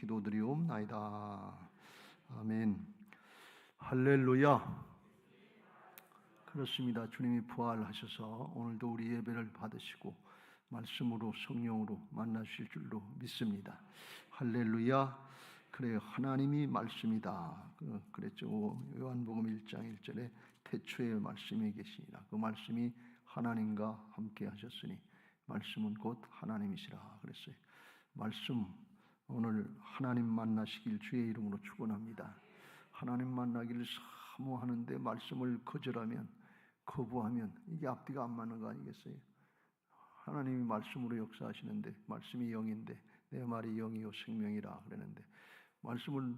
기도드리옵나이다. 아멘. 할렐루야. 그렇습니다. 주님이 부활하셔서 오늘도 우리 예배를 받으시고 말씀으로 성령으로 만나실 줄로 믿습니다. 할렐루야. 그래, 하나님이 말씀이다. 그랬죠. 요한복음 1장 1절에 태초에 말씀이 계시니라. 그 말씀이 하나님과 함께 하셨으니 말씀은 곧 하나님이시라 그랬어요. 말씀, 오늘 하나님 만나시길 주의 이름으로 축원합니다. 하나님 만나기를 사모하는데 말씀을 거부하면 이게 앞뒤가 안 맞는 거 아니겠어요? 하나님이 말씀으로 역사하시는데 말씀이 영인데 내 말이 영이요 생명이라 그랬는데 말씀을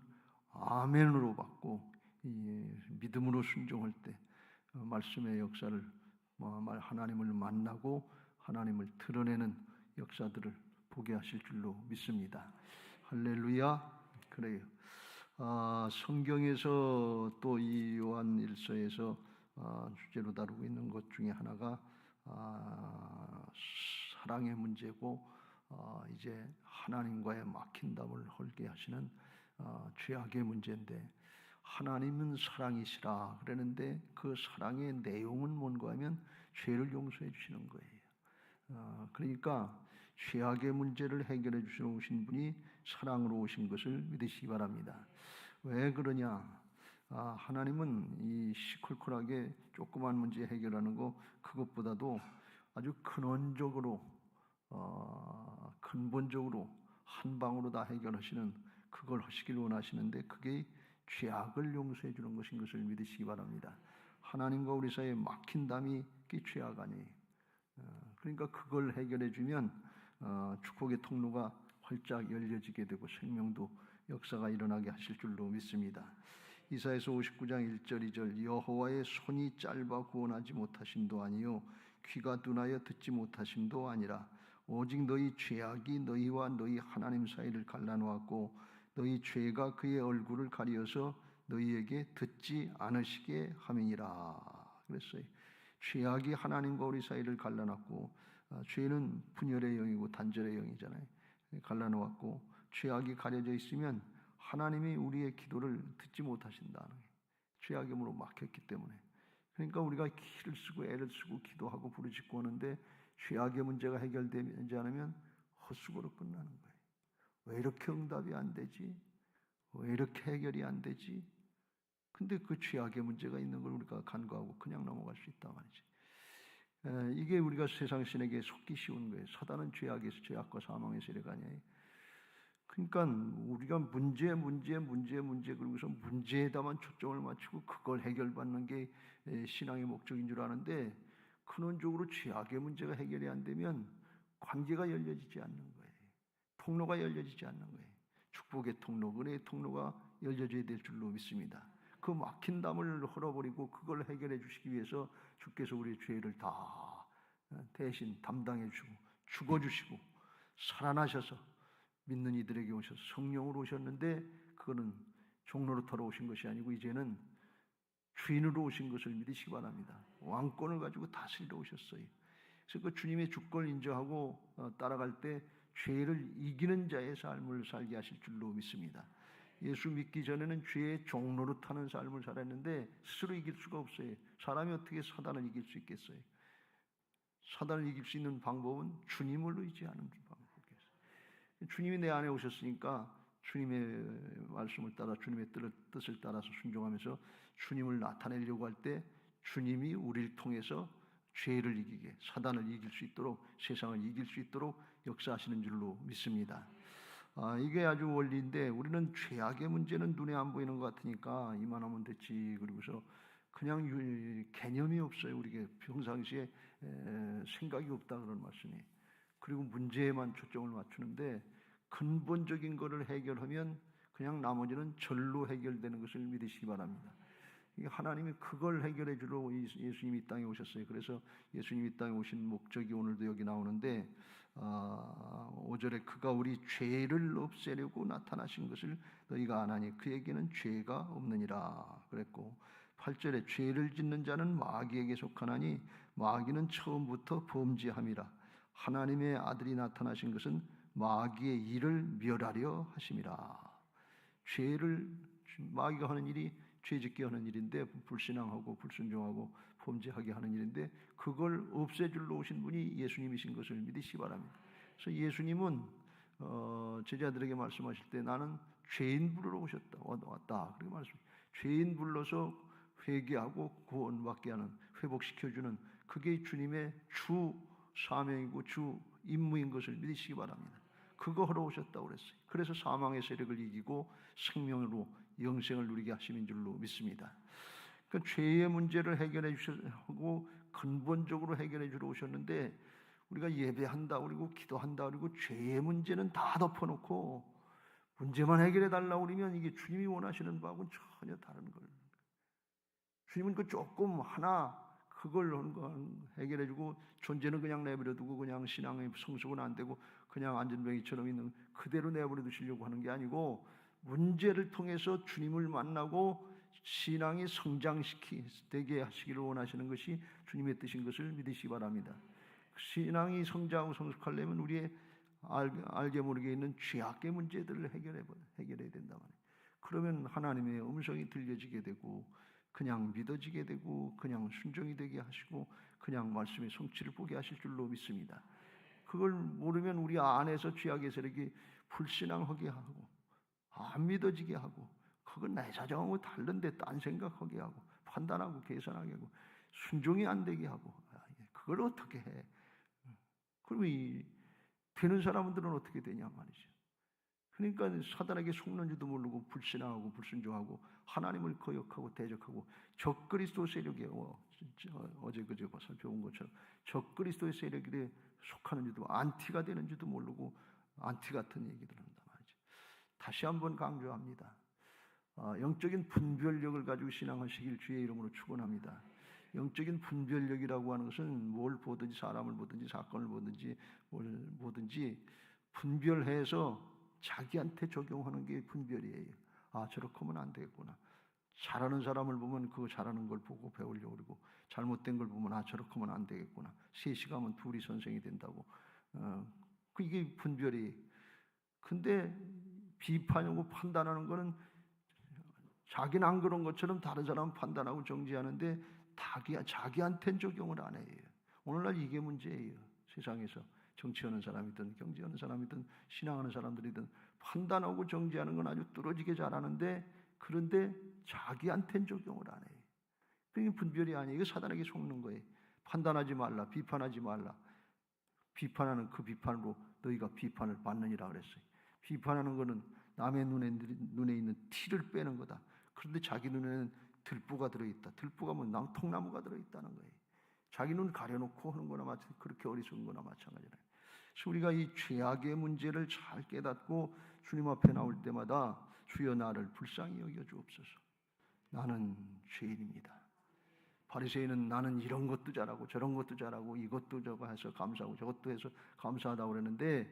아멘으로 받고 믿음으로 순종할 때 말씀의 역사를 하나님을 만나고 하나님을 드러내는 역사들을 보게 하실 줄로 믿습니다. 할렐루야. 그래요. 성경에서 또 이 요한 1서에서 주제로 다루고 있는 것 중에 하나가 사랑의 문제고 이제 하나님과의 막힌담을 헐게 하시는 죄악의 문제인데, 하나님은 사랑이시라 그러는데 그 사랑의 내용은 뭔가 하면 죄를 용서해 주시는 거예요. 그러니까 죄악의 문제를 해결해 주시는 분이 사랑으로 오신 것을 믿으시기 바랍니다. 왜 그러냐? 하나님은 이 시콜콜하게 조그만 문제 해결하는 거 그것보다도 아주 근원적으로 근본적으로 한 방으로 다 해결하시는 그걸 하시길 원하시는데 그게 죄악을 용서해 주는 것인 것을 믿으시기 바랍니다. 하나님과 우리 사이에 막힌 담이 그게 죄악 아니에요. 그러니까 그걸 해결해 주면 축복의 통로가 활짝 열려지게 되고 생명도 역사가 일어나게 하실 줄로 믿습니다. 이사야서 59장 1절 2절 여호와의 손이 짧아 구원하지 못하심도 아니요 귀가 둔하여 듣지 못하심도 아니라 오직 너희 죄악이 너희와 너희 하나님 사이를 갈라놓았고 너희 죄가 그의 얼굴을 가리어서 너희에게 듣지 않으시게 함이니라 그랬어요. 죄악이 하나님과 우리 사이를 갈라놨고 죄는 분열의 영이고 단절의 영이잖아요. 갈라놓았고 죄악이 가려져 있으면 하나님이 우리의 기도를 듣지 못하신다는 거예요. 죄악임으로 막혔기 때문에. 그러니까 우리가 기를 쓰고 애를 쓰고 기도하고 부르짖고 하는데 죄악의 문제가 해결되지 않으면 헛수고로 끝나는 거예요. 왜 이렇게 응답이 안 되지? 왜 이렇게 해결이 안 되지? 근데 그 죄악의 문제가 있는 걸 우리가 간과하고 그냥 넘어갈 수 있단 말이지. 이게 우리가 세상 신에게 속기 쉬운 거예요. 사단은 죄악에서 죄악과 사망의 세력 아니에요. 그러니까 우리가 문제 그러고서 문제에다만 초점을 맞추고 그걸 해결받는 게 신앙의 목적인 줄 아는데 근원적으로 죄악의 문제가 해결이 안 되면 관계가 열려지지 않는 거예요. 통로가 열려지지 않는 거예요. 축복의 통로, 은혜의 통로가 열려져야 될 줄로 믿습니다. 그 막힌 담을 헐어버리고 그걸 해결해 주시기 위해서 주께서 우리의 죄를 다 대신 담당해 주시고 죽어주시고 살아나셔서 믿는 이들에게 오셔서 성령으로 오셨는데 그거는 종로로 털어 오신 것이 아니고 이제는 주인으로 오신 것을 믿으시기 바랍니다. 왕권을 가지고 다스리러 오셨어요. 그래서 그 주님의 주권을 인정하고 따라갈 때 죄를 이기는 자의 삶을 살게 하실 줄로 믿습니다. 예수 믿기 전에는 죄의 종로로 타는 삶을 살았는데 스스로 이길 수가 없어요. 사람이 어떻게 사단을 이길 수 있겠어요? 사단을 이길 수 있는 방법은 주님을 의지하는 방법이겠어요. 주님이 내 안에 오셨으니까 주님의 말씀을 따라 주님의 뜻을 따라서 순종하면서 주님을 나타내려고 할 때 주님이 우리를 통해서 죄를 이기게, 사단을 이길 수 있도록, 세상을 이길 수 있도록 역사하시는 줄로 믿습니다. 이게 아주 원리인데 우리는 죄악의 문제는 눈에 안 보이는 것 같으니까 이만하면 됐지 그러고서 그냥 개념이 없어요. 우리가 평상시에 생각이 없다 그런 말씀이. 그리고 문제에만 초점을 맞추는데 근본적인 것을 해결하면 그냥 나머지는 절로 해결되는 것을 믿으시기 바랍니다. 하나님이 그걸 해결해 주러 예수님이 이 땅에 오셨어요. 그래서 예수님이 이 땅에 오신 목적이 오늘도 여기 나오는데 5절에 그가 우리 죄를 없애려고 나타나신 것을 너희가 아나니 그에게는 죄가 없느니라 그랬고 8절에 죄를 짓는 자는 마귀에게 속하나니 마귀는 처음부터 범죄함이라 하나님의 아들이 나타나신 것은 마귀의 일을 멸하려 하심이라. 죄를 마귀가 하는 일이 죄짓게 하는 일인데, 불신앙하고 불순종하고 범죄하게 하는 일인데, 그걸 없애주러 오신 분이 예수님이신 것을 믿으시기 바랍니다. 그래서 예수님은 제자들에게 말씀하실 때 나는 죄인 부르러 왔다 그렇게 말씀합니다. 죄인 불러서 회개하고 구원받게 하는, 회복시켜주는, 그게 주님의 주 사명이고 주 임무인 것을 믿으시기 바랍니다. 그거 하러 오셨다고 그랬어요. 그래서 사망의 세력을 이기고 생명으로 영생을 누리게 하심인 줄로 믿습니다. 그러니까 죄의 문제를 해결해 주시고 근본적으로 해결해 주러 오셨는데, 우리가 예배한다 그리고 기도한다 그리고 죄의 문제는 다 덮어놓고 문제만 해결해 달라고 그러면 이게 주님이 원하시는 바하고는 전혀 다른 걸. 주님은 그 조금 하나 그걸 해결해 주고 존재는 그냥 내버려 두고 그냥 신앙의 성숙은 안 되고 그냥 안전뱅이처럼 있는 그대로 내버려 두시려고 하는 게 아니고, 문제를 통해서 주님을 만나고 신앙이 성장되게 하시기를 원하시는 것이 주님의 뜻인 것을 믿으시기 바랍니다. 신앙이 성장하고 성숙하려면 우리의 알게 모르게 있는 죄악의 문제들을 해결해야 된단 말이에요. 그러면 하나님의 음성이 들려지게 되고 그냥 믿어지게 되고 그냥 순종이 되게 하시고 그냥 말씀의 성취를 보게 하실 줄로 믿습니다. 그걸 모르면 우리 안에서 죄악의 세력이 불신앙하게 하고 안 믿어지게 하고, 그건 내 사정하고 다른데 딴 생각하게 하고 판단하고 계산하게 하고 순종이 안 되게 하고, 그걸 어떻게 해? 그럼 되는 사람들은 어떻게 되냐 말이죠. 그러니까 사단에게 속는 줄도 모르고 불신앙하고 불순종하고 하나님을 거역하고 대적하고 적그리스도 세력에 어제 그제 살펴본 것처럼 적그리스도의 세력에 속하는 줄도, 안티가 되는 줄도 모르고 안티 같은 얘기들 한단 말이죠. 다시 한번 강조합니다. 영적인 분별력을 가지고 신앙하시길 주의 이름으로 축원합니다. 영적인 분별력이라고 하는 것은 뭘 보든지, 사람을 보든지 사건을 보든지 뭘 보든지 분별해서 자기한테 적용하는 게 분별이에요. 아, 저렇게 하면 안 되겠구나. 잘하는 사람을 보면 그거 잘하는 걸 보고 배우려고 그러고, 잘못된 걸 보면 아, 저렇게 하면 안 되겠구나. 셋이 가면 둘이 선생이 된다고. 이게 분별이. 근데 비판하고 판단하는 거는 자기는 안 그런 것처럼 다른 사람은 판단하고 정지하는데 자기한테는 적용을 안 해요. 오늘날 이게 문제예요. 세상에서 정치하는 사람이든 경제하는 사람이든 신앙하는 사람들이든 판단하고 정지하는 건 아주 뚫어지게 잘하는데, 그런데 자기한테는 적용을 안 해요. 그게 분별이 아니에요. 이거 사단에게 속는 거예요. 판단하지 말라, 비판하지 말라. 비판하는 그 비판으로 너희가 비판을 받느니라 그랬어요. 비판하는 거는 남의 눈에 있는 티를 빼는 거다. 그런데 자기 눈에는 들보가 들어있다. 들보가 뭐 통나무가 들어있다는 거예요. 자기 눈 가려놓고 하는 거나 마찬가지, 그렇게 어리석은 거나 마찬가지라. 그래서 우리가 이 죄악의 문제를 잘 깨닫고 주님 앞에 나올 때마다 주여 나를 불쌍히 여겨 주옵소서. 나는 죄인입니다. 바리새인은 나는 이런 것도 잘하고 저런 것도 잘하고 이것도 저거 해서 감사하고 저것도 해서 감사하다고 그랬는데,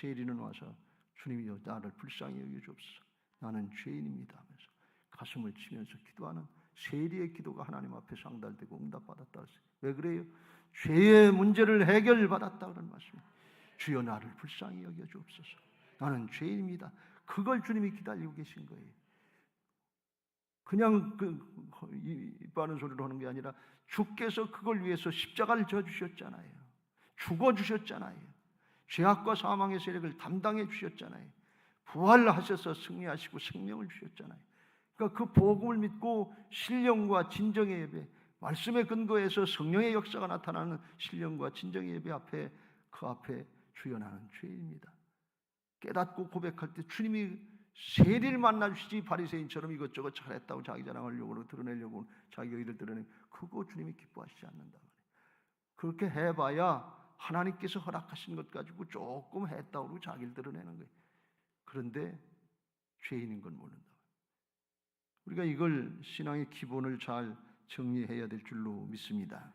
세리는 와서 주님이여 나를 불쌍히 여겨 주옵소서. 나는 죄인입니다 하면서 가슴을 치면서 기도하는 세리의 기도가 하나님 앞에 상달되고 응답받았다 했어요. 왜 그래요? 죄의 문제를 해결받았다 그런 말씀이에요. 주여 나를 불쌍히 여겨 주옵소서. 나는 죄인입니다. 그걸 주님이 기다리고 계신 거예요. 그냥 입 바른 소리로 하는 게 아니라 주께서 그걸 위해서 십자가를 져 주셨잖아요. 죽어 주셨잖아요. 죄악과 사망의 세력을 담당해 주셨잖아요. 부활하셔서 승리하시고 생명을 주셨잖아요. 그러니까 그 복음을 믿고 신령과 진정의 예배, 말씀의 근거에서 성령의 역사가 나타나는 신령과 진정의 예배 앞에, 그 앞에 주여 나는 죄인입니다 깨닫고 고백할 때 주님이 세리를 만나주시지, 바리새인처럼 이것저것 잘했다고 자기 자랑하려고 드러내려고 자기 의를 드러내는 그거 주님이 기뻐하시지 않는다. 그렇게 해봐야 하나님께서 허락하신 것 가지고 조금 했다고 그러고 자기를 드러내는 거예요. 그런데 죄인인 건 모른다. 우리가 이걸 신앙의 기본을 잘 정리해야 될 줄로 믿습니다.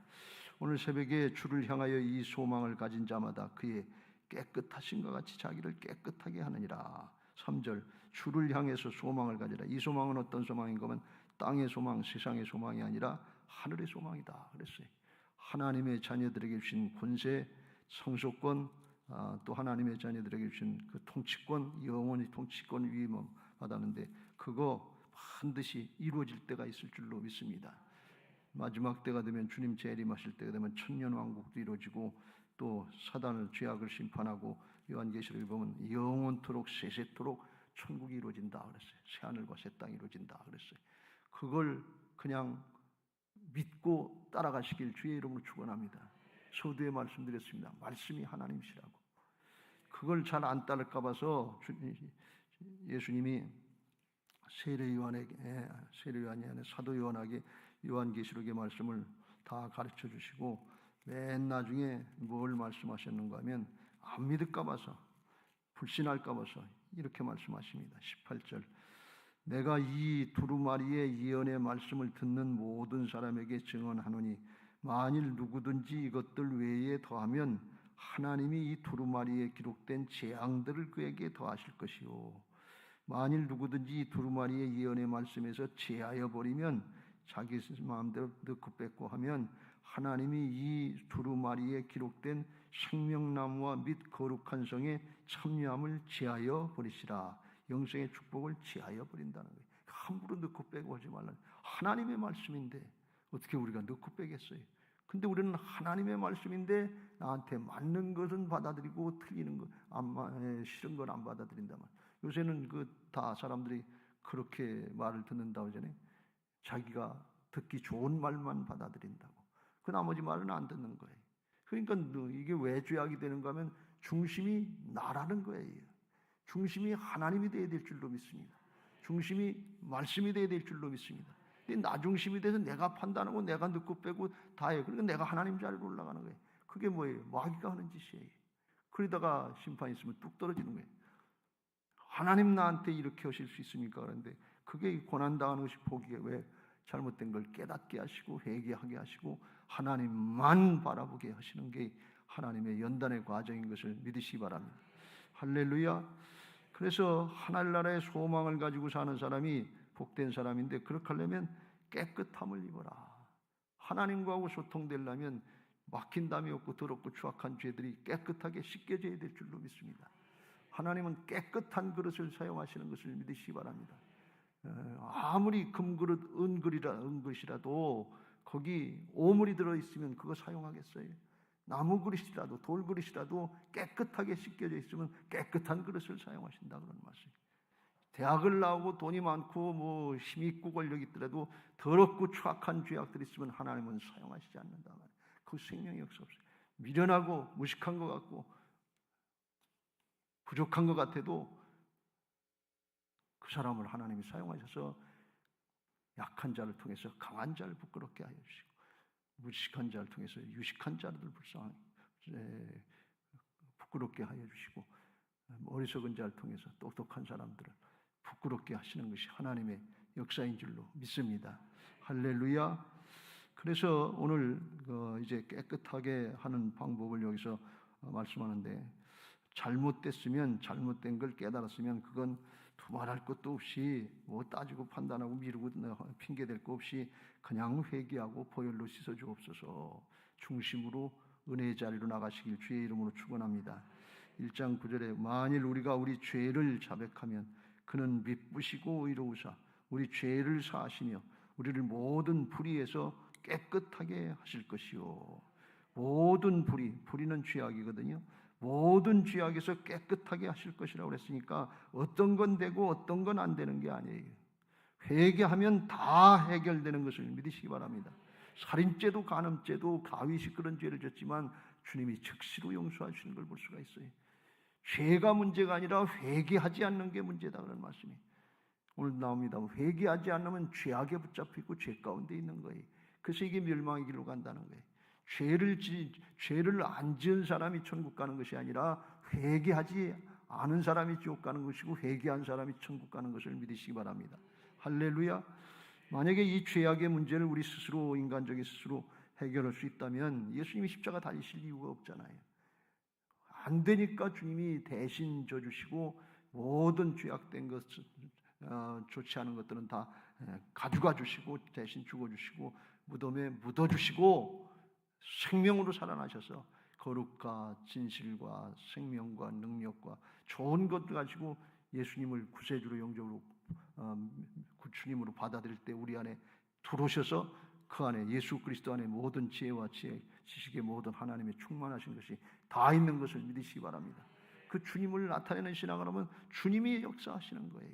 오늘 새벽에 주를 향하여 이 소망을 가진 자마다 그의 깨끗하심과 같이 자기를 깨끗하게 하느니라. 3절 주를 향해서 소망을 가지라. 이 소망은 어떤 소망인가 하면 땅의 소망, 세상의 소망이 아니라 하늘의 소망이다 그랬어요. 하나님의 자녀들에게 주신 권세, 성소권, 또 하나님의 자녀들에게 주신 그 통치권, 영원히 통치권 위임을 받았는데 그거 반드시 이루어질 때가 있을 줄로 믿습니다. 마지막 때가 되면 주님 재림하실 때가 되면 천년왕국도 이루어지고 또 사단을 죄악을 심판하고 요한계시록에 보면 영원토록 세세토록 천국이 이루어진다 그랬어요. 새하늘과 새 땅이 이루어진다 그랬어요. 그걸 그냥 믿고 따라가시길 주의 이름으로 축원합니다. 서두에 말씀드렸습니다. 말씀이 하나님이시라고. 그걸 잘 안 따를까 봐서 예수님이 세례 요한이 아니라 사도 요한에게 요한계시록의 말씀을 다 가르쳐 주시고 맨 나중에 뭘 말씀하셨는가 하면 안 믿을까 봐서 불신할까 봐서 이렇게 말씀하십니다. 18절 내가 이 두루마리의 예언의 말씀을 듣는 모든 사람에게 증언하노니 만일 누구든지 이것들 외에 더하면 하나님이 이 두루마리에 기록된 재앙들을 그에게 더하실 것이요 만일 누구든지 이 두루마리의 예언의 말씀에서 제하여 버리면 자기 마음대로 넣고 뺏고 하면 하나님이 이 두루마리에 기록된 생명나무와 및 거룩한 성의 참여함을 제하여 버리시라. 영생의 축복을 제하여 버린다는 거예요. 함부로 넣고 빼고 하지 말라. 하나님의 말씀인데 어떻게 우리가 넣고 빼겠어요? 근데 우리는 하나님의 말씀인데 나한테 맞는 것은 받아들이고 틀리는 것, 싫은 건 안 받아들인다 말. 요새는 다 사람들이 그렇게 말을 듣는다고 하잖아요. 자기가 듣기 좋은 말만 받아들인다고. 그 나머지 말은 안 듣는 거예요. 그러니까 이게 왜 죄악이 되는가 하면 중심이 나라는 거예요. 중심이 하나님이 되어야 될 줄로 믿습니다. 중심이 말씀이 되어야 될 줄로 믿습니다. 근데 나 중심이 돼서 내가 판단하고 내가 넣고 빼고 다 해요. 그러니까 내가 하나님 자리로 올라가는 거예요. 그게 뭐예요? 마귀가 하는 짓이에요. 그러다가 심판이 있으면 뚝 떨어지는 거예요. 하나님 나한테 이렇게 하실 수 있습니까? 그런데 그게 고난당하는 것이 복이에요. 왜? 잘못된 걸 깨닫게 하시고 회개하게 하시고 하나님만 바라보게 하시는 게 하나님의 연단의 과정인 것을 믿으시기 바랍니다. 할렐루야. 그래서 하늘나라의 소망을 가지고 사는 사람이 복된 사람인데 그렇게 하려면 깨끗함을 입어라. 하나님과하고 소통되려면 막힌 담이 없고 더럽고 추악한 죄들이 깨끗하게 씻겨져야 될 줄로 믿습니다. 하나님은 깨끗한 그릇을 사용하시는 것을 믿으시기 바랍니다. 아무리 금그릇, 은그릇이라도 거기 오물이 들어있으면 그거 사용하겠어요? 나무 그릇이라도 돌 그릇이라도 깨끗하게 씻겨져 있으면 깨끗한 그릇을 사용하신다 그런 말씀. 대학을 나오고 돈이 많고 힘이 있고 권력이 있더라도 더럽고 추악한 죄악들이 있으면 하나님은 사용하시지 않는다 말이에요. 그 생명이 없어요. 미련하고 무식한 것 같고 부족한 것 같아도 그 사람을 하나님이 사용하셔서 약한 자를 통해서 강한 자를 부끄럽게 하여 주시고 무식한 자를 통해서 유식한 자들을 부끄럽게 하여 주시고 어리석은 자를 통해서 똑똑한 사람들을 부끄럽게 하시는 것이 하나님의 역사인 줄로 믿습니다. 할렐루야. 그래서 오늘 이제 깨끗하게 하는 방법을 여기서 말씀하는데 잘못됐으면 잘못된 걸 깨달았으면 그건 두말할 것도 없이 따지고 판단하고 미루고 핑계댈 것 없이 그냥 회개하고 보혈로 씻어 주옵소서. 중심으로 은혜의 자리로 나가시길 주의 이름으로 축원합니다. 1장 9절에 만일 우리가 우리 죄를 자백하면 그는 미쁘시고 의로우사 우리 죄를 사하시며 우리를 모든 불의에서 깨끗하게 하실 것이요. 모든 불의는 죄악이거든요. 모든 죄악에서 깨끗하게 하실 것이라고 그랬으니까 어떤 건 되고 어떤 건 안 되는 게 아니에요. 회개하면 다 해결되는 것을 믿으시기 바랍니다. 살인죄도 간음죄도 가위식 그런 죄를 졌지만 주님이 즉시로 용서하시는 걸 볼 수가 있어요. 죄가 문제가 아니라 회개하지 않는 게 문제다 그런 말씀이 오늘 나옵니다. 회개하지 않으면 죄악에 붙잡히고 죄 가운데 있는 거예요. 그래서 이게 멸망의 길로 간다는 거예요. 죄를 안 지은 사람이 천국 가는 것이 아니라 회개하지 않은 사람이 지옥 가는 것이고 회개한 사람이 천국 가는 것을 믿으시기 바랍니다. 할렐루야. 만약에 이 죄악의 문제를 우리 스스로 인간적인 스스로 해결할 수 있다면 예수님이 십자가 달리실 이유가 없잖아요. 안 되니까 주님이 대신 져주시고 모든 죄악된 것 좋지 않은 것들은 다 가져가 주시고 대신 죽어주시고 무덤에 묻어주시고 생명으로 살아나셔서 거룩과 진실과 생명과 능력과 좋은 것 가지고 예수님을 구세주로 영접으로 주님으로 받아들일 때 우리 안에 들어오셔서 그 안에 예수 그리스도 안에 모든 지혜와 지식의 모든 하나님의 충만하신 것이 다 있는 것을 믿으시기 바랍니다. 그 주님을 나타내는 신앙을 하면 주님이 역사하시는 거예요.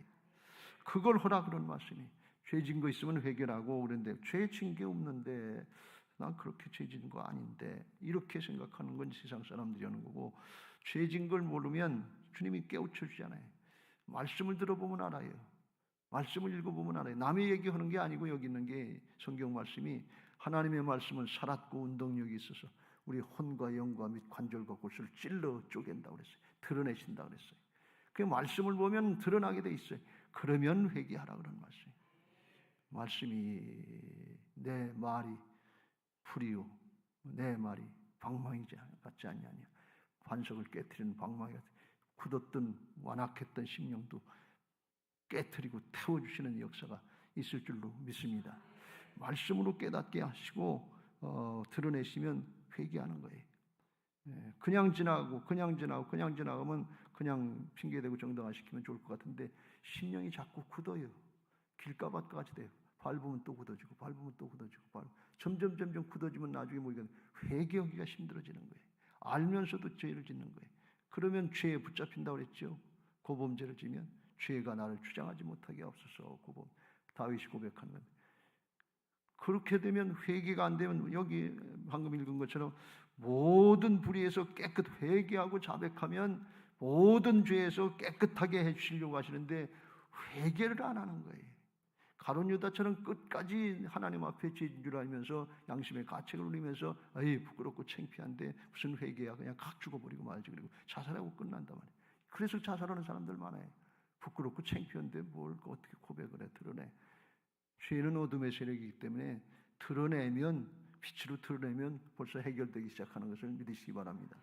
그걸 하라 그런 말씀이. 죄 진 거 있으면 회개하고 그런데 죄 진 게 없는데 난 그렇게 죄 진 거 아닌데 이렇게 생각하는 건 세상 사람들이 하는 거고, 죄 진 걸 모르면 주님이 깨우쳐 주잖아요. 말씀을 들어보면 알아요. 말씀을 읽어보면 알아요. 남의 얘기하는 게 아니고 여기 있는 게 성경 말씀이 하나님의 말씀은 살았고 운동력이 있어서 우리 혼과 영과 및 관절과 골수를 찔러 쪼갠다고 그랬어요. 드러내신다고 그랬어요. 그 말씀을 보면 드러나게 돼 있어요. 그러면 회개하라 그런 말씀이에요. 말씀이 내 말이 풀이요 내 말이 방망이지 같지 아니하냐. 반석을 깨트리는 방망이 같은 굳었던 완악했던 심령도 깨트리고 태워주시는 역사가 있을 줄로 믿습니다. 말씀으로 깨닫게 하시고 드러내시면 회개하는 거예요. 그냥 지나가면 그냥 핑계대고 정당화시키면 좋을 것 같은데 심령이 자꾸 굳어요. 길가밭같이 돼요. 밟으면 또 굳어지고 점점 굳어지면 나중에 뭐이건 회개하기가 힘들어지는 거예요. 알면서도 죄를 짓는 거예요. 그러면 죄에 붙잡힌다고 그랬죠. 고범죄를 지면 죄가 나를 주장하지 못하게 없어서 다윗이 고백한 건데, 그렇게 되면 회개가 안 되면 여기 방금 읽은 것처럼 모든 불의에서 깨끗 회개하고 자백하면 모든 죄에서 깨끗하게 해주시려고 하시는데 회개를 안 하는 거예요. 가룟 유다처럼 끝까지 하나님 앞에 죄인 줄 알면서 양심의 가책을 누리면서 에이 부끄럽고 창피한데 무슨 회개야, 그냥 각 죽어버리고 말지, 그리고 자살하고 끝난단 말이에요. 그래서 자살하는 사람들 많아요. 부끄럽고 창피한데 뭘 어떻게 고백을 해 드러내. 죄는 어둠의 세력이기 때문에 드러내면, 빛으로 드러내면 벌써 해결되기 시작하는 것을 믿으시기 바랍니다.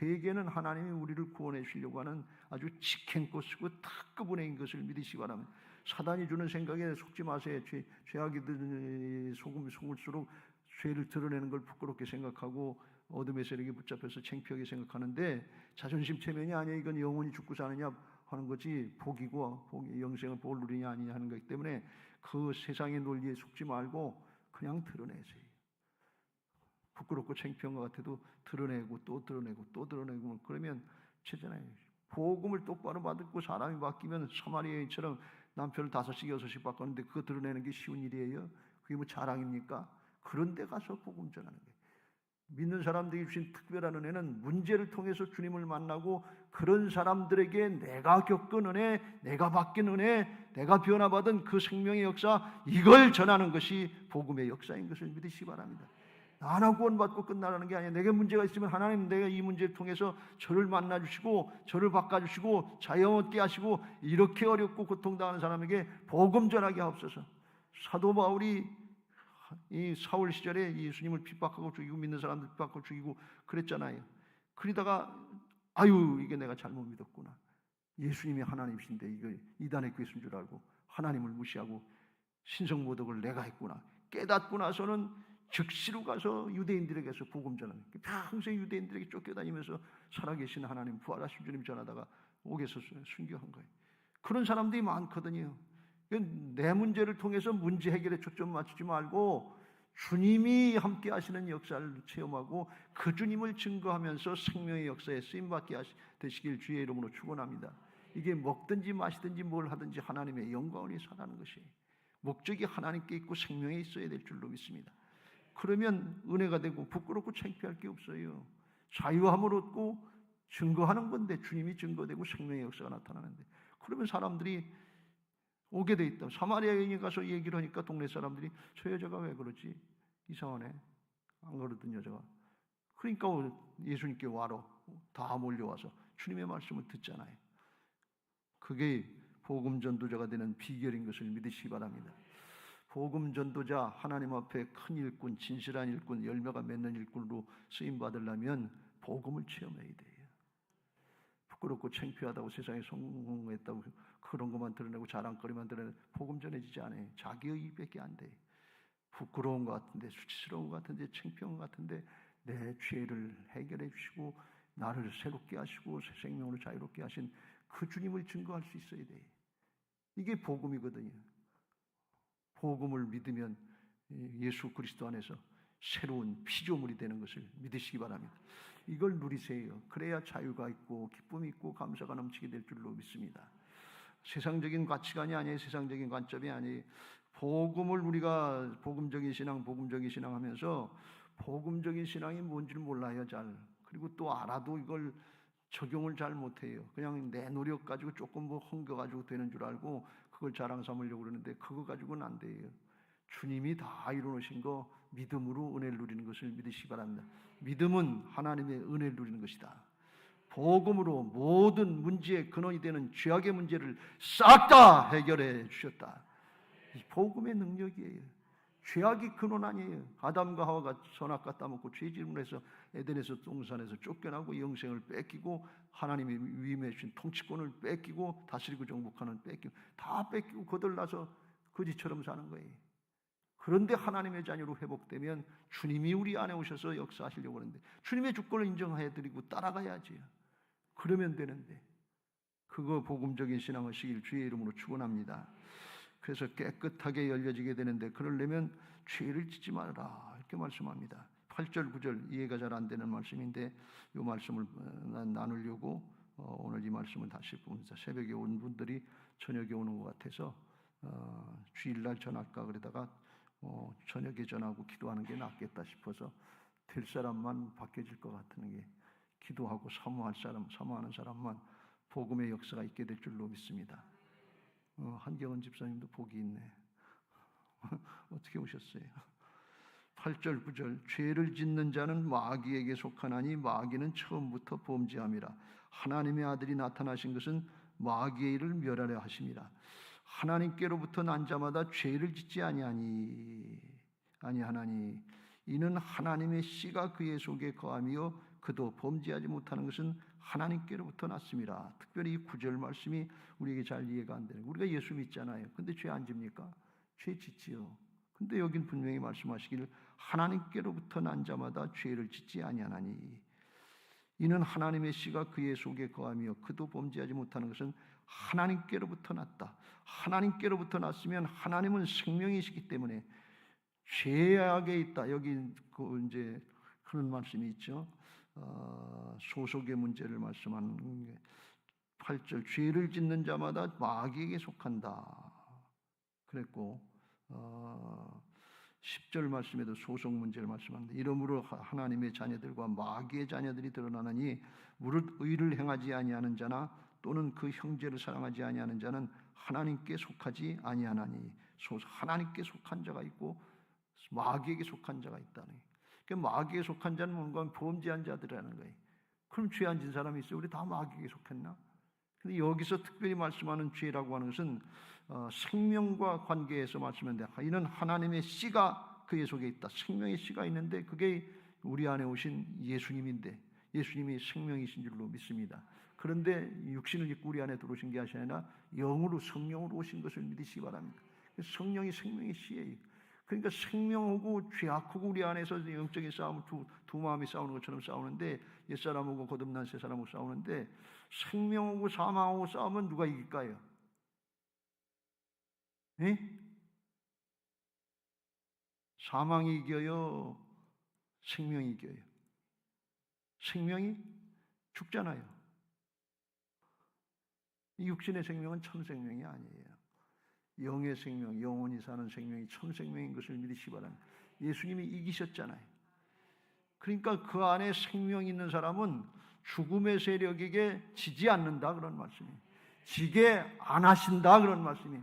회개는 하나님이 우리를 구원해 주시려고 하는 아주 직행껏 쓰고 특급 은혜인 것을 믿으시기 바랍니다. 사단이 주는 생각에 속지 마세요. 죄악이들이 속을수록 죄를 드러내는 걸 부끄럽게 생각하고 어둠의 세력에 붙잡혀서 창피하게 생각하는데 자존심 체면이 아니야. 이건 영원히 죽고 사느냐 하는 거지 복이고 영생을 볼 누리냐 아니냐 하는 거기 때문에 그 세상의 논리에 속지 말고 그냥 드러내세요. 부끄럽고 창피한 것 같아도 드러내고 또 드러내고 그러면 죄잖아요. 복음을 똑바로 받고 사람이 바뀌면 사마리아인처럼 남편을 5씩 6씩 바꿨는데 그거 드러내는 게 쉬운 일이에요? 그게 뭐 자랑입니까? 그런 데 가서 복음 전하는 거예요. 믿는 사람들이 주신 특별한 은혜는 문제를 통해서 주님을 만나고 그런 사람들에게 내가 겪은 은혜, 내가 바뀐 은혜, 내가 변화받은 그 생명의 역사, 이걸 전하는 것이 복음의 역사인 것을 믿으시기 바랍니다. 나나 구원받고 끝나라는 게 아니에요. 내게 문제가 있으면 하나님 내가 이 문제를 통해서 저를 만나주시고 저를 바꿔주시고 자유 얻게 하시고 이렇게 어렵고 고통당하는 사람에게 복음 전하게 하옵소서. 사도 바울이 이 사울 시절에 예수님을 핍박하고 죽이고 믿는 사람들 핍박하고 죽이고 그랬잖아요. 그러다가 아유 이게 내가 잘못 믿었구나. 예수님이 하나님이신데 이거 이단의 교수인 줄 알고 하나님을 무시하고 신성모독을 내가 했구나. 깨닫고 나서는 즉시로 가서 유대인들에게서 복음 전하는, 평생 유대인들에게 쫓겨다니면서 살아계신 하나님 부활하신 주님 전하다가 옥에서 순교한 거예요. 그런 사람들이 많거든요. 내 문제를 통해서 문제 해결에 초점 맞추지 말고 주님이 함께 하시는 역사를 체험하고 그 주님을 증거하면서 생명의 역사에 쓰임받게 되시길 주의 이름으로 축원합니다. 이게 먹든지 마시든지 뭘 하든지 하나님의 영광을 위해 살아가는 것이에요. 목적이 하나님께 있고 생명에 있어야 될 줄로 믿습니다. 그러면 은혜가 되고 부끄럽고 창피할 게 없어요. 자유함을 얻고 증거하는 건데 주님이 증거되고 생명의 역사가 나타나는데 그러면 사람들이 오게 돼 있다. 사마리아에 가서 얘기를 하니까 동네 사람들이 저 여자가 왜 그러지? 이상하네. 안 그러던 여자가. 그러니까 예수님께 와로 다 몰려와서 주님의 말씀을 듣잖아요. 그게 복음 전도자가 되는 비결인 것을 믿으시기 바랍니다. 복음 전도자, 하나님 앞에 큰 일꾼, 진실한 일꾼, 열매가 맺는 일꾼으로 쓰임 받으려면 복음을 체험해야 돼요. 부끄럽고 창피하다고 세상에 성공했다고 그런 것만 드러내고 자랑거리만 드러내고 복음 전해지지 않아요. 자기의 입밖에 안 돼요. 부끄러운 것 같은데, 수치스러운 것 같은데, 창피한 것 같은데 내 죄를 해결해 주시고 나를 새롭게 하시고 새 생명으로 자유롭게 하신 그 주님을 증거할 수 있어야 돼. 이게 복음이거든요. 복음을 믿으면 예수 그리스도 안에서 새로운 피조물이 되는 것을 믿으시기 바랍니다. 이걸 누리세요. 그래야 자유가 있고 기쁨이 있고 감사가 넘치게 될 줄로 믿습니다. 세상적인 가치관이 아니에요. 세상적인 관점이 아니에요. 복음을 우리가 복음적인 신앙 하면서 복음적인 신앙이 뭔지를 몰라요, 잘. 그리고 또 알아도 이걸 적용을 잘 못해요. 그냥 내 노력 가지고 조금 뭐 헝겨가지고 되는 줄 알고 그걸 자랑 삼으려고 그러는데 그거 가지고는 안 돼요. 주님이 다 이루어놓으신 거 믿음으로 은혜를 누리는 것을 믿으시기 바랍니다. 믿음은 하나님의 은혜를 누리는 것이다. 복음으로 모든 문제의 근원이 되는 죄악의 문제를 싹 다 해결해 주셨다. 이 복음의 능력이에요. 죄악이 근원 아니에요. 아담과 하와가 선악과 따먹고 죄짐을 해서 에덴에서 동산에서 쫓겨나고 영생을 뺏기고 하나님이 위임해 주신 통치권을 뺏기고 다스리고 정복하는 뺏기고 다 뺏기고 거들나서 거지처럼 사는 거예요. 그런데 하나님의 자녀로 회복되면 주님이 우리 안에 오셔서 역사하시려고 하는데 주님의 주권을 인정해드리고 따라가야지요. 그러면 되는데 그거 복음적인 신앙을 시길 주의 이름으로 축원합니다. 그래서 깨끗하게 열려지게 되는데 그러려면 죄를 짓지 말아라 이렇게 말씀합니다. 8절 9절 이해가 잘 안 되는 말씀인데 이 말씀을 나누려고 오늘 이 말씀을 다시 봅니다. 새벽에 온 분들이 저녁에 오는 것 같아서 주일날 전할까 그러다가 저녁에 전하고 기도하는 게 낫겠다 싶어서 될 사람만 바뀌어질 것 같은 게 기도하고 사모하는 사람만 복음의 역사가 있게 될 줄로 믿습니다. 한경원 집사님도 복이 있네. 어떻게 오셨어요? 8절 9절 죄를 짓는 자는 마귀에게 속하나니 마귀는 처음부터 범죄함이라. 하나님의 아들이 나타나신 것은 마귀의 일을 멸하려 하심이라. 하나님께로부터 난 자마다 죄를 짓지 아니하니 이는 하나님의 씨가 그의 속에 거하며 그도 범죄하지 못하는 것은 하나님께로부터 났습니다. 특별히 이 9절 말씀이 우리에게 잘 이해가 안 되는 거예요. 우리가 예수 믿잖아요. 근데 죄 안 집니까? 죄 짓지요. 근데 여긴 분명히 말씀하시기를 하나님께로부터 난 자마다 죄를 짓지 아니하나니 이는 하나님의 씨가 그의 속에 거하며 그도 범죄하지 못하는 것은 하나님께로부터 났다. 하나님께로부터 났으면 하나님은 생명이시기 때문에 죄악에 있다. 여기 이제 그런 말씀이 있죠. 소속의 문제를 말씀하는 게 8절 죄를 짓는 자마다 마귀에게 속한다 그랬고 10절 말씀에도 소속 문제를 말씀합니다. 이러므로 하나님의 자녀들과 마귀의 자녀들이 드러나느니 무릇 의를 행하지 아니하는 자나 또는 그 형제를 사랑하지 아니하는 자는 하나님께 속하지 아니하나니 하나님께 속한 자가 있고 마귀에게 속한 자가 있다는 거예요. 마귀에 속한 자는 뭔가 범죄한 자들이라는 거예요. 그럼 죄 안 진 사람이 있어요? 우리 다 마귀에게 속했나? 근데 여기서 특별히 말씀하는 죄라고 하는 것은 생명과 관계에서 말씀하는데 이는 하나님의 씨가 그의 속에 있다. 생명의 씨가 있는데 그게 우리 안에 오신 예수님인데 예수님이 생명이신 줄로 믿습니다. 그런데 육신을 입고 우리 안에 들어오신 게 아니라 영으로 성령으로 오신 것을 믿으시기 바랍니다. 성령이 생명의 씨예요. 그러니까 생명하고 죄악하고 우리 안에서 영적인 싸움, 두 마음이 싸우는 것처럼 싸우는데 옛사람하고 거듭난 새사람하고 싸우는데 생명하고 사망하고 싸우면 누가 이길까요? 네? 사망이 이겨요? 생명이 이겨요? 생명이 죽잖아요. 이 육신의 생명은 참 생명이 아니에요. 영의 생명, 영원히 사는 생명이 참 생명인 것을 믿으시기 바랍니다. 예수님이 이기셨잖아요. 그러니까 그 안에 생명이 있는 사람은 죽음의 세력에게 지지 않는다 그런 말씀이에요. 지게 안 하신다 그런 말씀이에요.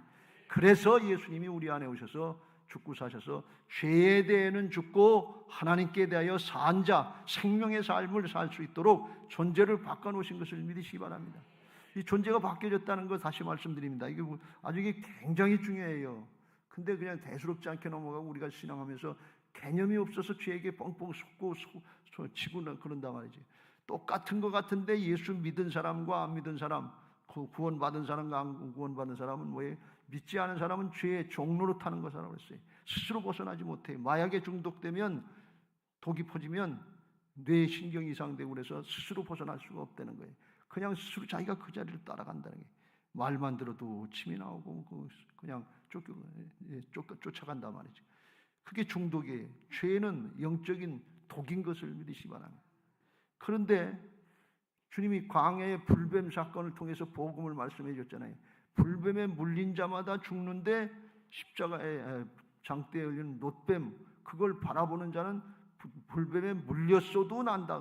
그래서 예수님이 우리 안에 오셔서 죽고 사셔서 죄에 대해는 죽고 하나님께 대하여 산 자, 생명의 삶을 살 수 있도록 존재를 바꿔놓으신 것을 믿으시기 바랍니다. 이 존재가 바뀌어졌다는 거 다시 말씀드립니다. 이게 굉장히 중요해요. 근데 그냥 대수롭지 않게 넘어가고 우리가 신앙하면서 개념이 없어서 죄에게 뻥뻥 속고 치고 그런단 말이지. 똑같은 것 같은데 예수 믿은 사람과 안 믿은 사람, 구원받은 사람과 안 구원받은 사람은 뭐예요? 믿지 않은 사람은 죄의 종로로 타는 것이라고 했어요. 스스로 벗어나지 못해요. 마약에 중독되면 독이 퍼지면 뇌 신경 이상되고 그래서 스스로 벗어날 수가 없다는 거예요. 그냥 스스로 자기가 그 자리를 따라간다는 게 말만 들어도 침이 나오고 그냥 쫓아간단 말이죠. 그게 중독이에요. 죄는 영적인 독인 것을 믿으시기 바랍니다. 그런데 주님이 광야의 불뱀 사건을 통해서 복음을 말씀해 줬잖아요. 불뱀에 물린 자마다 죽는데 십자가에 장대에 열린 놋뱀 그걸 바라보는 자는 불뱀에 물렸어도 난다.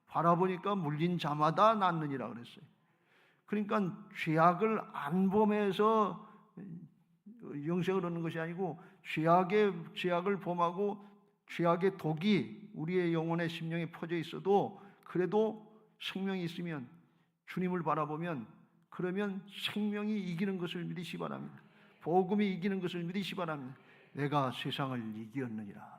바라보니까 물린 자마다 낫느니라 그랬어요. 그러니까 죄악을 안 범해서 영생을 얻는 것이 아니고 죄악을 범하고 죄악의 독이 우리의 영혼의 심령에 퍼져 있어도 그래도 생명이 있으면 주님을 바라보면 그러면 생명이 이기는 것을 믿으시기 바랍니다. 복음이 이기는 것을 믿으시기 바랍니다. 내가 세상을 이기었느니라.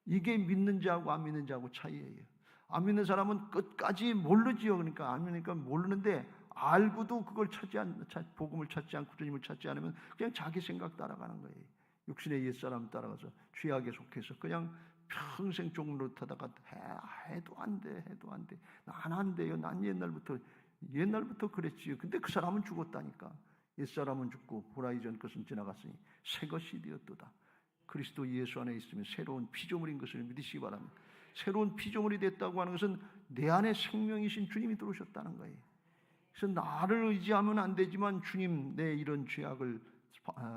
이게 믿는 자하고 안 믿는 자하고 차이예요. 안 믿는 사람은 끝까지 모르지요. 그러니까 안 믿으니까 모르는데 알고도 그걸 복음을 찾지 않고 주님을 찾지 않으면 그냥 자기 생각 따라가는 거예요. 육신의 옛사람 따라가서 죄악에 속해서 그냥 평생 종노릇하다가 해도 안 돼. 난 안 돼요. 난 옛날부터 그랬지요. 근데 그 사람은 죽었다니까. 옛사람은 죽고 보라 이전 것은 지나갔으니 새 것이 되었도다. 그리스도 예수 안에 있으면 새로운 피조물인 것을 믿으시기 바랍니다. 새로운 피조물이 됐다고 하는 것은 내 안에 생명이신 주님이 들어오셨다는 거예요. 그래서 나를 의지하면 안 되지만 주님 내 이런 죄악을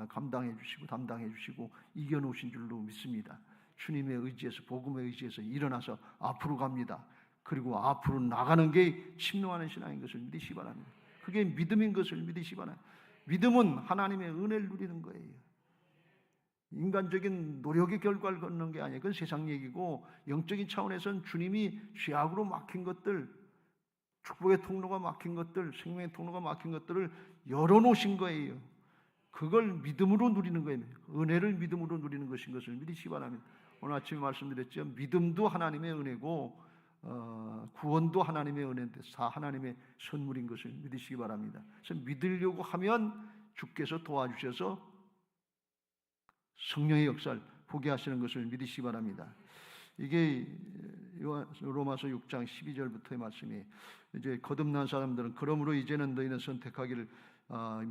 감당해 주시고 담당해 주시고 이겨놓으신 줄로 믿습니다. 주님의 의지에서 복음의 의지에서 일어나서 앞으로 갑니다. 그리고 앞으로 나가는 게 침노하는 신앙인 것을 믿으시기 바랍니다. 그게 믿음인 것을 믿으시기 바랍니다. 믿음은 하나님의 은혜를 누리는 거예요. 인간적인 노력의 결과를 걷는 게 아니에요. 그건 세상 얘기고 영적인 차원에서는 주님이 죄악으로 막힌 것들, 축복의 통로가 막힌 것들, 생명의 통로가 막힌 것들을 열어놓으신 거예요. 그걸 믿음으로 누리는 거예요. 은혜를 믿음으로 누리는 것인 것을 믿으시기 바랍니다. 오늘 아침에 말씀드렸죠. 믿음도 하나님의 은혜고 구원도 하나님의 은혜인데 다 하나님의 선물인 것을 믿으시기 바랍니다. 그래서 믿으려고 하면 주께서 도와주셔서 성령의 역사를 보게 하시는 것을 믿으시기 바랍니다. 이게 로마서 6장 12절부터의 말씀이 이제 거듭난 사람들은 그러므로 이제는 너희는 선택하기를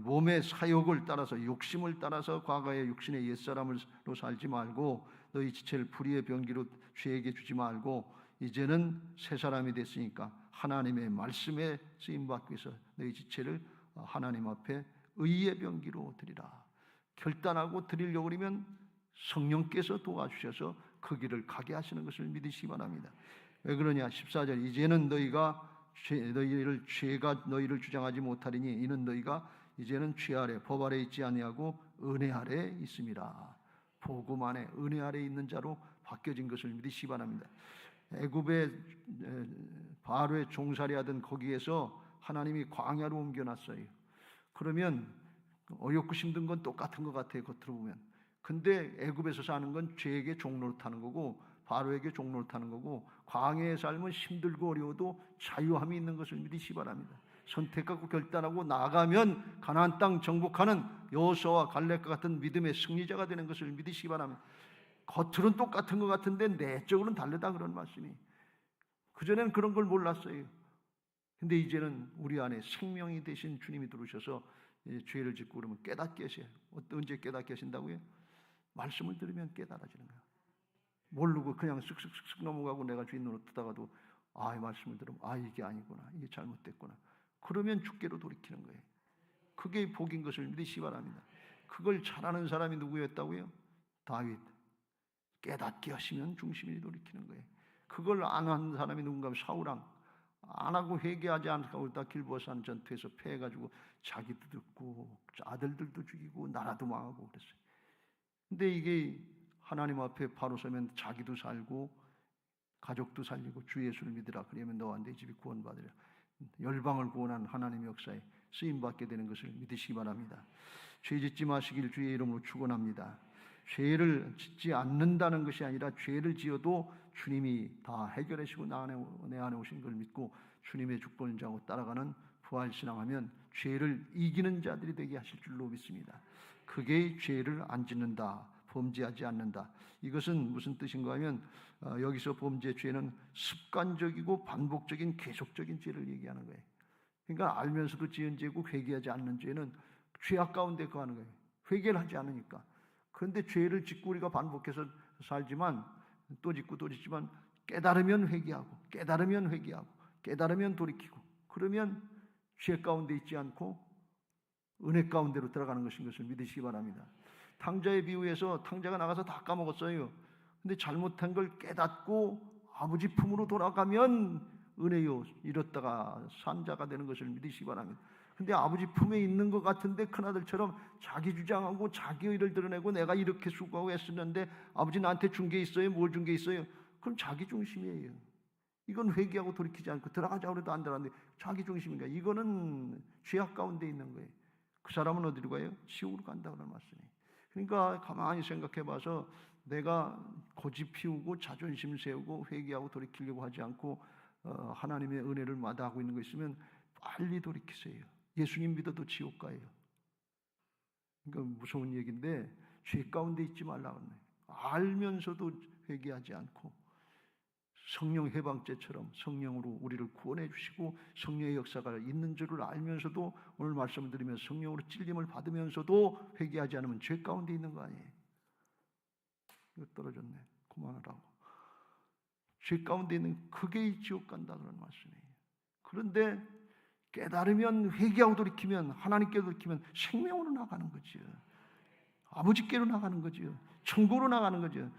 몸의 사욕을 따라서 욕심을 따라서 과거의 육신의 옛사람으로 살지 말고 너희 지체를 불의의 병기로 죄에게 주지 말고 이제는 새 사람이 됐으니까 하나님의 말씀에 쓰임받기 위해서 너희 지체를 하나님 앞에 의의 병기로 드리라. 결단하고 드리려고 그러면 성령께서 도와주셔서 그 길을 가게 하시는 것을 믿으시기 바랍니다. 왜 그러냐? 14절 이제는 죄가 너희를 주장하지 못하리니 이는 너희가 이제는 죄 아래 법 아래 있지 아니하고 은혜 아래 있음이라. 복음 안에 은혜 아래 있는 자로 바뀌어진 것을 믿으시기 바랍니다. 애굽의 바로의 종살이 하던 거기에서 하나님이 광야로 옮겨놨어요. 그러면 어렵고 힘든 건 똑같은 것 같아요. 겉으로 보면. 근데 애굽에서 사는 건 죄에게 종노릇하는 거고 바로에게 종노릇하는 거고 광야의 삶은 힘들고 어려워도 자유함이 있는 것을 믿으시기 바랍니다. 선택하고 결단하고 나가면 가나안 땅 정복하는 여호수아와 갈렙과 같은 믿음의 승리자가 되는 것을 믿으시기 바랍니다. 겉으로는 똑같은 것 같은데 내적으로는 다르다 그런 말씀이. 그전에는 그런 걸 몰랐어요. 근데 이제는 우리 안에 생명이 되신 주님이 들어오셔서 죄를 짓고 그러면 깨닫게 하셔요. 언제 깨닫게 하신다고요? 말씀을 들으면 깨달아지는 거예요. 모르고 그냥 쓱쓱쓱쓱 넘어가고 내가 주인 노릇하다가도 이 말씀을 들으면 이게 아니구나, 이게 잘못됐구나. 그러면 주께로 돌이키는 거예요. 그게 복인 것을 믿으시기 바랍니다. 그걸 잘하는 사람이 누구였다고요? 다윗. 깨닫게 하시면 중심이 돌이키는 거예요. 그걸 안 한 사람이 누군가 하면 사울왕. 안 하고 회개하지 않고 다 길보산 전투에서 패해가지고 자기도 죽고 아들들도 죽이고 나라도 망하고 그랬어요. 근데 이게 하나님 앞에 바로 서면 자기도 살고 가족도 살리고 주 예수를 믿으라. 그러면 너와 내 집이 구원받으리라. 열방을 구원한 하나님의 역사에 쓰임받게 되는 것을 믿으시기 바랍니다. 죄 짓지 마시길 주의 이름으로 축원합니다. 죄를 짓지 않는다는 것이 아니라 죄를 지어도 주님이 다 해결하시고 내 안에 오신 걸 믿고 주님의 주권을 자고 따라가는 부활신앙하면 죄를 이기는 자들이 되게 하실 줄로 믿습니다. 그게 죄를 안 짓는다, 범죄하지 않는다. 이것은 무슨 뜻인가 하면 여기서 범죄 죄는 습관적이고 반복적인 계속적인 죄를 얘기하는 거예요. 그러니까 알면서도 지은 죄고 회개하지 않는 죄는 죄악 가운데 거하는 거예요. 회개를 하지 않으니까. 그런데 죄를 짓고 우리가 반복해서 살지만 또 짓고 또 짓지만 깨달으면 회개하고 깨달으면 회개하고 깨달으면 돌이키고 그러면 죄 가운데 있지 않고 은혜 가운데로 들어가는 것인 것을 믿으시기 바랍니다. 탕자의 비유에서 탕자가 나가서 다 까먹었어요. 근데 잘못한 걸 깨닫고 아버지 품으로 돌아가면 은혜요 이렇다가 산자가 되는 것을 믿으시기 바랍니다. 근데 아버지 품에 있는 것 같은데 큰아들처럼 자기 주장하고 자기 의를 드러내고 내가 이렇게 수고하고 애쓰는데 아버지 나한테 준 게 있어요? 뭘 준 게 있어요? 그럼 자기 중심이에요. 이건 회개하고 돌이키지 않고 들어가자고 해도 안 들어가는데 자기 중심인가? 이거는 죄악 가운데 있는 거예요. 그 사람은 어디로 가요? 지옥으로 간다 그런 말씀이에요. 그러니까 가만히 생각해 봐서 내가 고집 피우고 자존심 세우고 회개하고 돌이키려고 하지 않고 하나님의 은혜를 마다하고 있는 거 있으면 빨리 돌이키세요. 예수님 믿어도 지옥 가요. 그러니까 무서운 얘기인데 죄 가운데 있지 말라고 하네요. 알면서도 회개하지 않고 성령 해방죄처럼 성령으로 우리를 구원해 주시고 성령의 역사가 있는 줄을 알면서도 오늘 말씀을 드리면서 성령으로 찔림을 받으면서도 회개하지 않으면 죄 가운데 있는 거 아니에요. 이거 떨어졌네. 그만하라고. 죄 가운데 있는 그게 지옥 간다 그런 말씀이에요. 그런데 깨달으면 회개하고 돌이키면 하나님께 돌이키면 생명으로 나가는 거죠. 아버지께로 나가는 거죠. 천국으로 나가는 거죠.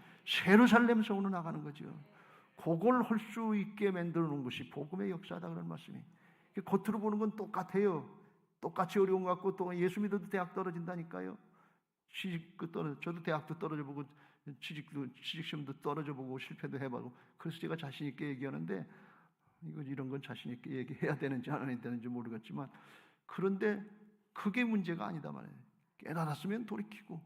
예루살렘 성으로 나가는 거죠. 그걸 할 수 있게 만들어 놓은 것이 복음의 역사다 그런 말씀이에요. 겉으로 보는 건 똑같아요. 똑같이 어려운 것 같고 또 예수 믿어도 대학 떨어진다니까요. 저도 대학도 떨어져 보고 취직 시험도 떨어져 보고 실패도 해보고 그래서 제가 자신 있게 얘기하는데 이런 건 자신 있게 얘기해야 되는지 안 해야 되는지 모르겠지만 그런데 그게 문제가 아니다 말이에요. 깨달았으면 돌이키고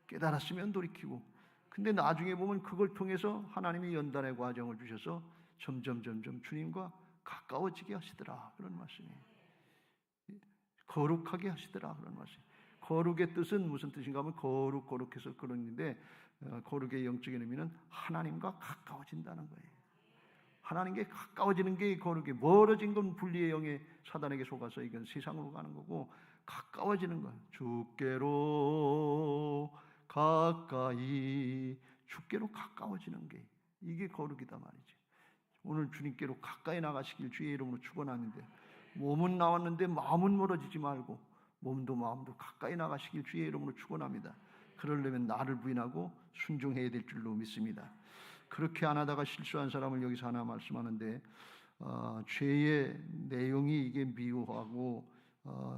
깨달았으면 돌이키고 근데 나중에 보면 그걸 통해서 하나님이 연단의 과정을 주셔서 점점 주님과 가까워지게 하시더라 그런 말씀이에요. 거룩하게 하시더라 그런 말씀이에요. 거룩의 뜻은 무슨 뜻인가 하면 거룩해서 그런데 거룩의 영적인 의미는 하나님과 가까워진다는 거예요. 하나님께 가까워지는 게 거룩이 멀어진 건 분리의 영의 사단에게 속아서 이건 세상으로 가는 거고 가까워지는 건 주께로 가까이 주께로 가까워지는 게 이게 거룩이다 말이지. 오늘 주님께로 가까이 나가시길 주의 이름으로 축원하는데 몸은 나왔는데 마음은 멀어지지 말고 몸도 마음도 가까이 나가시길 주의 이름으로 축원합니다. 그러려면 나를 부인하고 순종해야 될 줄로 믿습니다. 그렇게 안 하다가 실수한 사람을 여기서 하나 말씀하는데 죄의 내용이 이게 미워하고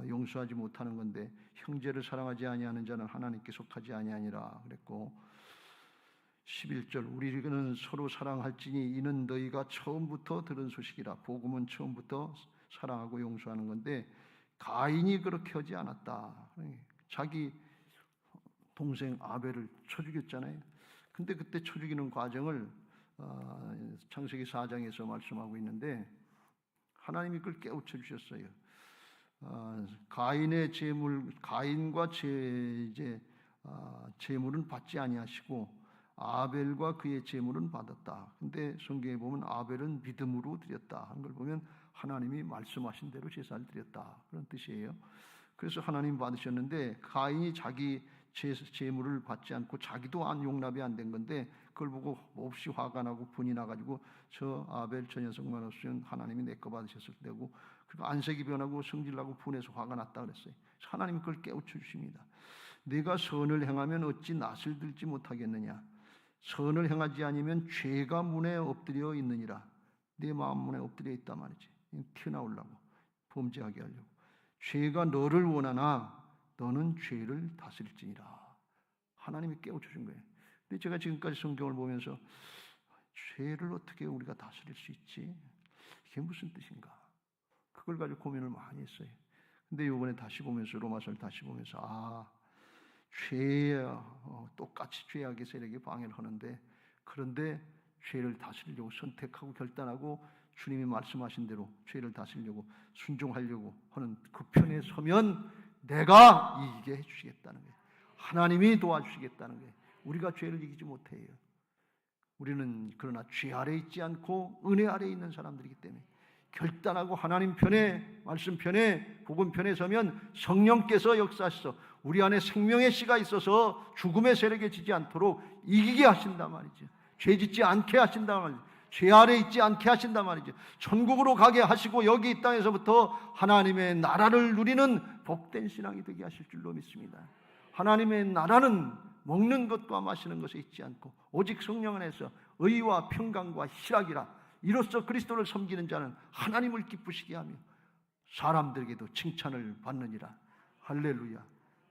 용서하지 못하는 건데 형제를 사랑하지 아니하는 자는 하나님께 속하지 아니하니라 그랬고 11절 우리는 서로 사랑할지니 이는 너희가 처음부터 들은 소식이라. 복음은 처음부터 사랑하고 용서하는 건데 가인이 그렇게 하지 않았다. 자기 동생 아벨을 쳐 죽였잖아요. 근데 그때 쳐 죽이는 과정을 창세기 4장에서 말씀하고 있는데 하나님이 그걸 깨우쳐 주셨어요. 가인의 재물, 가인과 재물은 받지 아니하시고 아벨과 그의 재물은 받았다. 근데 성경에 보면 아벨은 믿음으로 드렸다 하는 걸 보면 하나님이 말씀하신 대로 제사를 드렸다 그런 뜻이에요. 그래서 하나님 받으셨는데 가인이 자기 재물을 받지 않고 자기도 용납이 안 된 건데 그걸 보고 몹시 화가 나고 분이 나가지고 저 아벨 저 녀석만 없으면 하나님이 내 거 받으셨을 때고 그리고 안색이 변하고 성질나고 분해서 화가 났다 그랬어요. 하나님이 그걸 깨우쳐 주십니다. 내가 선을 행하면 어찌 낯을 들지 못하겠느냐. 선을 행하지 아니면 죄가 문에 엎드려 있느니라. 내 마음 문에 엎드려 있단 말이지. 튀어나오려고 범죄하게 하려고. 죄가 너를 원하나 너는 죄를 다스릴지니라. 하나님이 깨우쳐 준 거예요. 근데 제가 지금까지 성경을 보면서 죄를 어떻게 우리가 다스릴 수 있지? 이게 무슨 뜻인가? 그걸 가지고 고민을 많이 했어요. 근데 이번에 다시 보면서 로마서를 다시 보면서 똑같이 죄악의 세력이 방해를 하는데 그런데 죄를 다스리려고 선택하고 결단하고 주님이 말씀하신 대로 죄를 다스리려고 순종하려고 하는 그 편에 서면 내가 이기게 해주시겠다는 거예요. 하나님이 도와주시겠다는 거예요. 우리가 죄를 이기지 못해요. 우리는 그러나 죄 아래 있지 않고 은혜 아래 있는 사람들이기 때문에 결단하고 하나님 편에, 말씀 편에, 복음 편에 서면 성령께서 역사하셔서 우리 안에 생명의 씨가 있어서 죽음의 세력에 지지 않도록 이기게 하신단 말이죠. 죄 짓지 않게 하신단 말이죠. 죄 아래 있지 않게 하신단 말이죠. 천국으로 가게 하시고 여기 이 땅에서부터 하나님의 나라를 누리는 복된 신앙이 되게 하실 줄로 믿습니다. 하나님의 나라는 먹는 것과 마시는 것에 있지 않고 오직 성령 안에서 의와 평강과 희락이라. 이로써 그리스도를 섬기는 자는 하나님을 기쁘시게 하며 사람들에게도 칭찬을 받느니라. 할렐루야.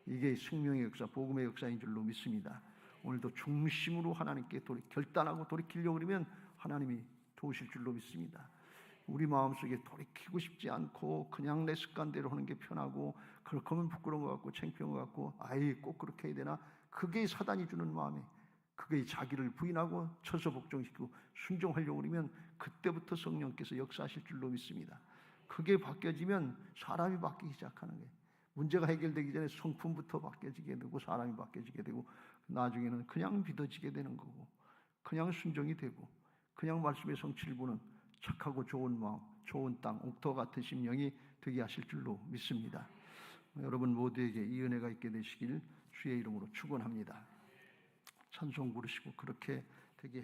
이게 생명의 역사, 복음의 역사인 줄로 믿습니다. 오늘도 중심으로 하나님께 결단하고 돌이키려고 그러면 하나님이 도우실 줄로 믿습니다. 우리 마음속에 돌이키고 싶지 않고 그냥 내 습관대로 하는 게 편하고 그렇게 하면 부끄러운 것 같고 창피한 것 같고 아예 꼭 그렇게 해야 되나? 그게 사단이 주는 마음에 그게 자기를 부인하고 처서 복종시키고 순종하려고 그러면 그때부터 성령께서 역사하실 줄로 믿습니다. 그게 바뀌어지면 사람이 바뀌기 시작하는 거예요. 문제가 해결되기 전에 성품부터 바뀌어지게 되고 사람이 바뀌어지게 되고 나중에는 그냥 믿어지게 되는 거고 그냥 순종이 되고 그냥 말씀의 성취를 보는 착하고 좋은 마음, 좋은 땅, 옥토 같은 심령이 되게 하실 줄로 믿습니다. 여러분 모두에게 이 은혜가 있게 되시길 주의 이름으로 축원합니다. 찬송 부르시고 그렇게 되게